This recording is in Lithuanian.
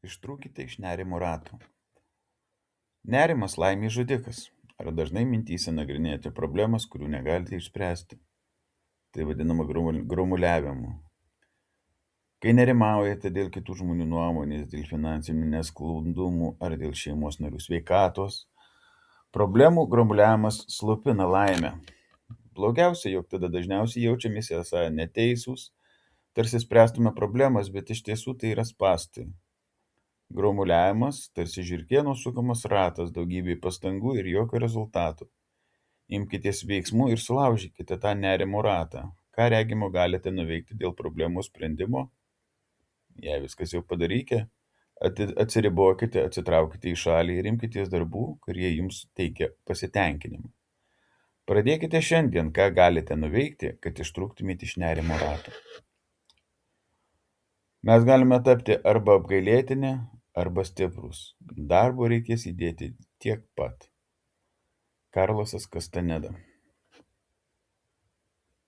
Ištrūkite iš nerimo rato. Nerimas laimės žudikas. Ar dažnai mintyse nagrinėjate problemas, kurių negalite išspręsti? Tai vadinama gromuliavimu. Kai nerimaujate dėl kitų žmonių nuomonės, dėl finansinių nesklandumų ar dėl šeimos narių sveikatos, problemų gromuliavimas slopina laimę. Blogiausia, jog tada dažniausiai jaučiamės esą neteisūs, tarsi spręstume problemas, bet iš tiesų tai yra spąstai. Gromuliavimas tarsi žiurkėno sukamas ratas, daugybė pastangų ir jokio rezultato. Imkitės veiksmų ir sulaužykite tą nerimo ratą. Ką regimo galite nuveikti dėl problemų sprendimo? Jei viskas jau padarykite, atsiribokite, atsitraukite į šalį ir imkitės darbų, kurie jums teikia pasitenkinimą. Pradėkite šiandien, ką galite nuveikti, kad ištrūktumėte iš nerimo rato. Mes galime tapti arba apgailėtini, arba stiprūs. Darbo reikės įdėti tiek pat. Karlosas Kastaneda.